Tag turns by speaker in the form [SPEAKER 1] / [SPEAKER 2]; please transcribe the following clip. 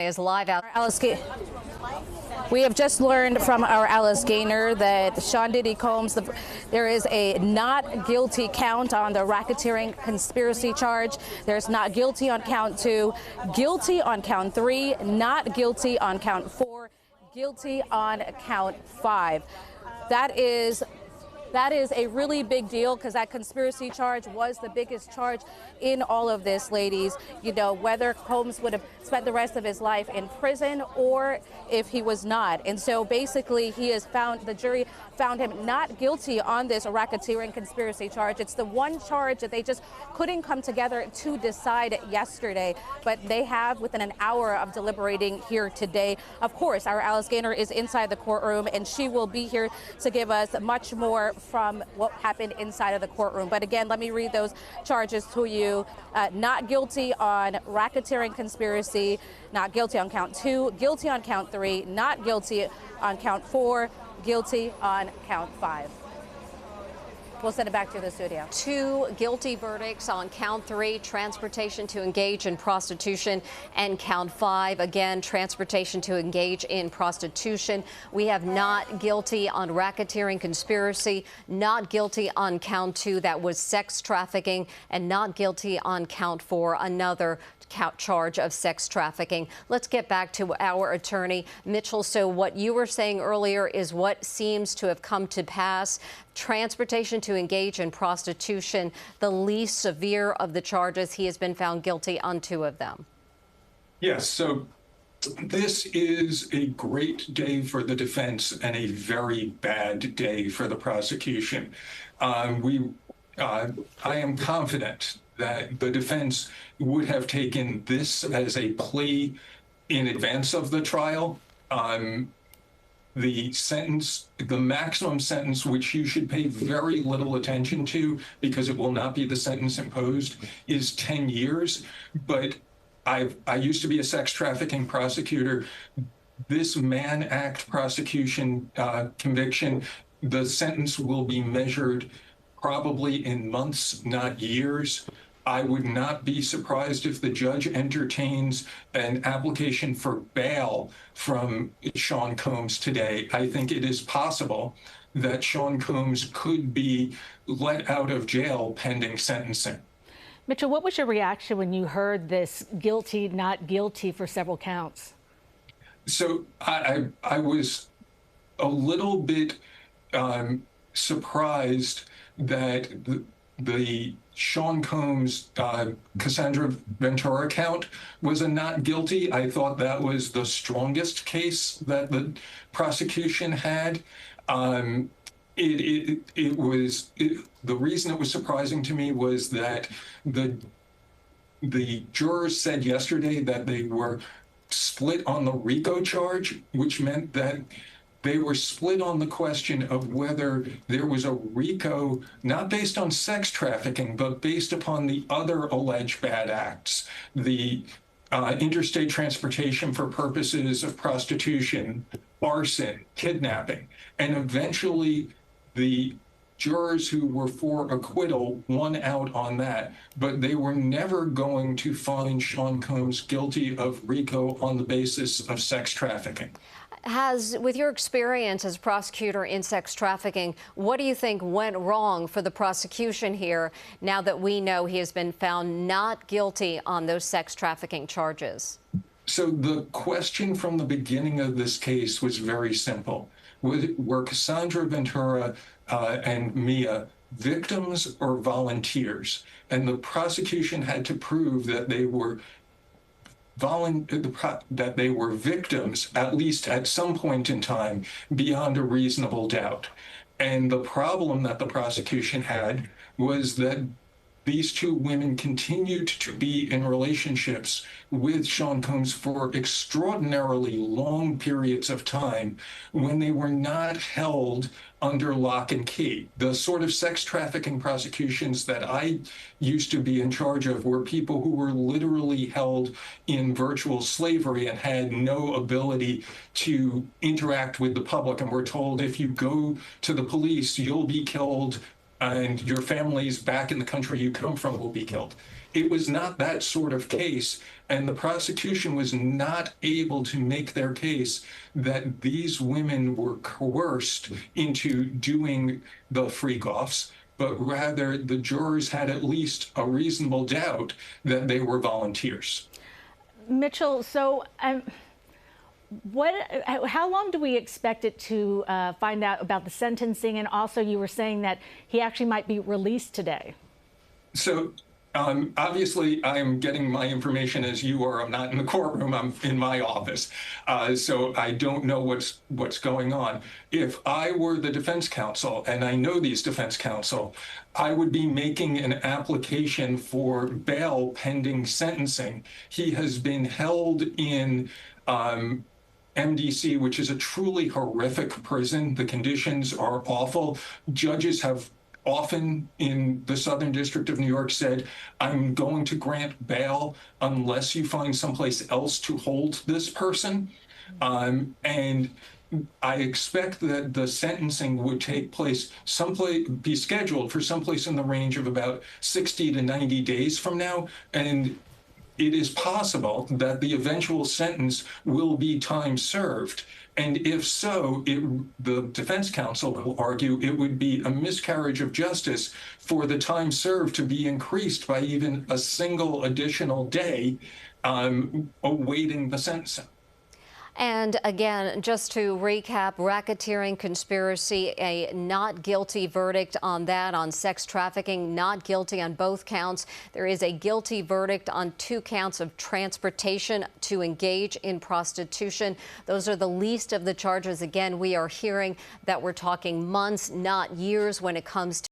[SPEAKER 1] Is live out.
[SPEAKER 2] We have just learned from our Alice Gaynor that Sean Diddy Combs, there is a not guilty count on the racketeering conspiracy charge. There's not guilty on count 2, guilty on count 3, not guilty on count 4, guilty on count 5. That is a really big deal because that conspiracy charge was the biggest charge in all of this, ladies. You know, whether Combs would have spent the rest of his life in prison or if he was not. And so basically the jury found him not guilty on this racketeering conspiracy charge. It's the one charge that they just couldn't come together to decide yesterday, but they have within an hour of deliberating here today. Of course, our Alice Gaynor is inside the courtroom and she will be here to give us much more from what happened inside of the courtroom. But again, let me read those charges to you. Not guilty on racketeering conspiracy, not guilty on count 2, guilty on count 3, not guilty on count 4, guilty on count 5. We'll send it back to the studio.
[SPEAKER 1] 2 guilty verdicts on count 3, transportation to engage in prostitution, and count 5, again, transportation to engage in prostitution. We have not guilty on racketeering conspiracy, not guilty on count 2, that was sex trafficking, and not guilty on count 4, another charge of sex trafficking. Let's get back to our attorney, Mitchell. So what you were saying earlier is what seems to have come to pass. Transportation to engage in prostitution, the least severe of the charges. He has been found guilty on 2 of them.
[SPEAKER 3] Yes, so this is a great day for the defense and a very bad day for the prosecution. I am confident that the defense would have taken this as a plea in advance of the trial. The sentence, the maximum sentence, which you should pay very little attention to because it will not be the sentence imposed, is 10 years. But I used to be a sex trafficking prosecutor. This Mann Act prosecution conviction, the sentence will be measured probably in months, not years. I would not be surprised if the judge entertains an application for bail from Sean Combs today. I think it is possible that Sean Combs could be let out of jail pending sentencing.
[SPEAKER 4] Mitchell, what was your reaction when you heard this guilty, not guilty for several counts?
[SPEAKER 3] So I was a little bit surprised that the Sean Combs Cassandra Ventura count was a not guilty. I thought that was the strongest case that the prosecution had. The reason it was surprising to me was that the jurors said yesterday that they were split on the RICO charge, which meant that they were split on the question of whether there was a RICO, not based on sex trafficking, but based upon the other alleged bad acts, the interstate transportation for purposes of prostitution, arson, kidnapping. And eventually the jurors who were for acquittal won out on that, but they were never going to find Sean Combs guilty of RICO on the basis of sex trafficking.
[SPEAKER 1] With your experience as prosecutor in sex trafficking, what do you think went wrong for the prosecution here now that we know he has been found not guilty on those sex trafficking charges?
[SPEAKER 3] So the question from the beginning of this case was very simple. Were Cassandra Ventura and Mia victims or volunteers? And the prosecution had to prove that they were victims, at least at some point in time, beyond a reasonable doubt. And the problem that the prosecution had was that these 2 women continued to be in relationships with Sean Combs for extraordinarily long periods of time when they were not held under lock and key. The sort of sex trafficking prosecutions that I used to be in charge of were people who were literally held in virtual slavery and had no ability to interact with the public and were told, if you go to the police, you'll be killed and your families back in the country you come from will be killed. It was not that sort of case, and the prosecution was not able to make their case that these women were coerced into doing the freak-offs, but rather the jurors had at least a reasonable doubt that they were volunteers.
[SPEAKER 4] Mitchell, so how long do we expect it to find out about the sentencing? And also, you were saying that he actually might be released today.
[SPEAKER 3] So obviously, I'm getting my information as you are. I'm not in the courtroom. I'm in my office. So I don't know what's going on. If I were the defense counsel, and I know these defense counsel, I would be making an application for bail pending sentencing. He has been held in MDC, which is a truly horrific prison. The conditions are awful. Judges have often in the Southern District of New York said, I'm going to grant bail unless you find someplace else to hold this person. And I expect that the sentencing would take place be scheduled for someplace in the range of about 60 to 90 days from now. And it is possible that the eventual sentence will be time served. And if so, the defense counsel will argue it would be a miscarriage of justice for the time served to be increased by even a single additional day awaiting the sentencing.
[SPEAKER 1] And again, just to recap, racketeering, conspiracy, a not guilty verdict on that, on sex trafficking, not guilty on both counts. There is a guilty verdict on 2 counts of transportation to engage in prostitution. Those are the least of the charges. Again, we are hearing that we're talking months, not years, when it comes to